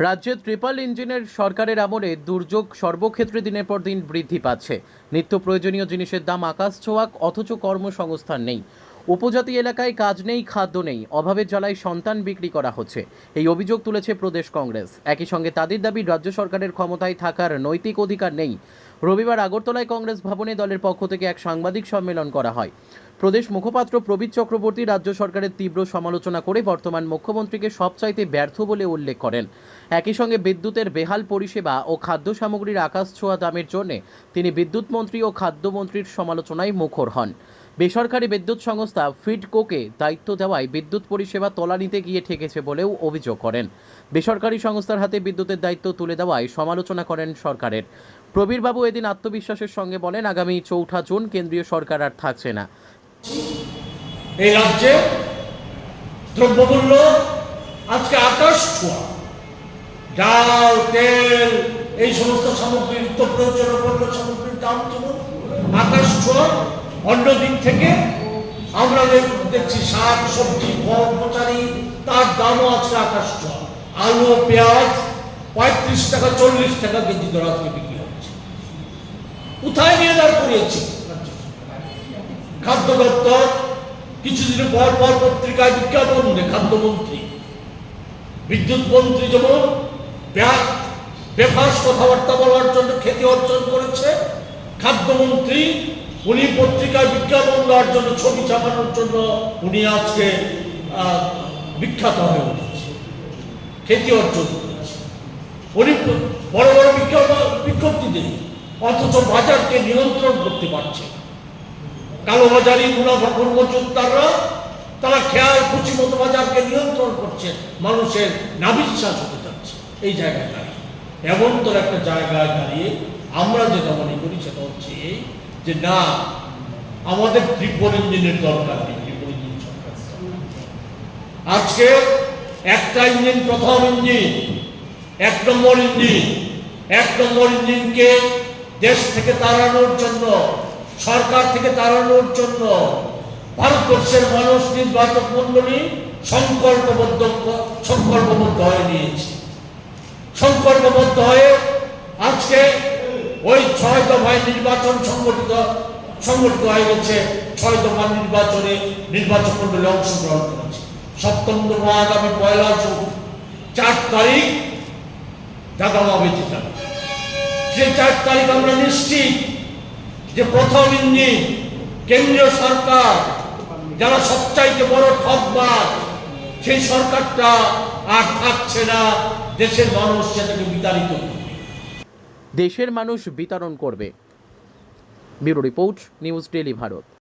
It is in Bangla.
রাজ্যে ট্রিপল ইঞ্জিনের সরকারের আমলে দুর্যোগ সর্বক্ষেত্রে দিনের পর দিন বৃদ্ধি পাচ্ছে। নিত্য প্রয়োজনীয় জিনিসের দাম আকাশ ছোঁয়া, অথচ কর্মসংস্থান নেই। উপজাতি এলাকায় কাজ নেই, খাদ্য নেই, অভাবের জ্বালায় সন্তান বিক্রি করা হচ্ছে। এই অভিযোগ তুলেছে প্রদেশ কংগ্রেস। একই সঙ্গে তাদের দাবি রাজ্য সরকারের ক্ষমতায় থাকার নৈতিক অধিকার নেই। রবিবার আগরতলায় কংগ্রেস ভবনে দলের পক্ষ থেকে এক সাংবাদিক সম্মেলন করা হয়। প্রদেশ মুখপাত্র প্রবীর চক্রবর্তী রাজ্য সরকারের তীব্র সমালোচনা করে বর্তমান মুখ্যমন্ত্রীকে সবচাইতে ব্যর্থ বলে উল্লেখ করেন। একই সঙ্গে বিদ্যুতের বেহাল পরিষেবা ও খাদ্য সামগ্রীর আকাশ ছোঁয়া দামের জন্য তিনি বিদ্যুৎ মন্ত্রী ও খাদ্যমন্ত্রীর সমালোচনায় মুখর হন। বেসরকারি বিদ্যুৎ সংস্থা ফিডকোকে দায়িত্ব দেওয়ায় বিদ্যুৎ পরিষেবা তলানিতে গিয়ে ঠেকেছে বলেও অভিযোগ করেন। বেসরকারি সংস্থার হাতে বিদ্যুতের দায়িত্ব তুলে দেওয়ায় সমালোচনা করেন সরকারের। প্রবীরবাবু এদিন আত্মবিশ্বাসের সঙ্গে বলেন, আগামী 4 জুন কেন্দ্রীয় সরকার আর থাকছে না। এই রাজ্যে দ্রব্যমূল্য আজকে আকাশ ছোঁয়া। ডাল, তেল, এই সমস্ত সামগ্রীর নিত্য প্রয়োজনীয় পণ্য সামগ্রীর দাম যেমন আকাশ ছোঁয়া, অন্য দিক থেকে আমরা দেখছি শাক সবজি ফল পচারি তার দামও আজকে আকাশ ছোঁয়া। আলু পেঁয়াজ 35 টাকা 40 টাকা কেজি দর আজকে বিক্রি হচ্ছে। কোথায় নিয়ে দাঁড় করিয়েছি? খাদ্য দপ্তর কিছুদিন পর পর পত্রিকায় বিজ্ঞাপন দেয় খাদ্যমন্ত্রী, বিদ্যুৎ মন্ত্রী যেমন বেফাস কথাবার্তা বলার জন্য খ্যাতি অর্জন করেছে, খাদ্যমন্ত্রী উনি পত্রিকায় বিজ্ঞাপন দেওয়ার জন্য ছবি ছাপানোর জন্য উনি আজকে বিখ্যাত হয়ে উঠেছে, খ্যাতি অর্জন করেছে। উনি বড় বড় বিজ্ঞপ্তি দেন, অথচ বাজারকে নিয়ন্ত্রণ করতে পারছে। কালোবাজারি মুনাফাখোর মজুতদাররা তারা খেয়াল খুশি মতো বাজারকে নিয়ন্ত্রণ করছে, মানুষের নাভিশ্বাস হতে যাচ্ছে। এই জায়গায় দাঁড়িয়ে এমন তোর একটা জায়গায় দাঁড়িয়ে আমরা যেটা মনে করি সেটা হচ্ছে এই যে না, আমাদের ট্রিপল ইঞ্জিনের দরকার নেই। ট্রিপল ইঞ্জিন সরকার আজকে একটা ইঞ্জিন, প্রথম ইঞ্জিন, 1 নম্বর ইঞ্জিন, 1 নম্বর ইঞ্জিনকে দেশ থেকে তাড়ানোর জন্য, সরকার থেকে তাড়ানোর জন্য ভারতবর্ষের মানুষ, নির্বাচক মন্ডলী সংকল্পবদ্ধ হয়ে নিয়েছে। সংকল্পবদ্ধ হয়ে আজকে ওই 6 দফায় নির্বাচন সংগঠিত হয়ে গেছে। 6 দফা নির্বাচনে নির্বাচক মন্ডলী অংশগ্রহণ করেছে। 7ম দফা আগামী 1 জুন 4 তারিখ দাদামা বেঁচে যাবে। যে 4 তারিখ আমরা নিশ্চিত যে প্রথম ইঞ্জিন কেন্দ্রীয় সরকার, যারা সবচাইতে বড় ঠকবাজ, সেই সরকারটা আর থাকছে না। দেশের মানুষ সেটাকে বিতাড়িত করবে, দেশের মানুষ বিতরণ করবে। Bureau report, news daily Bharat.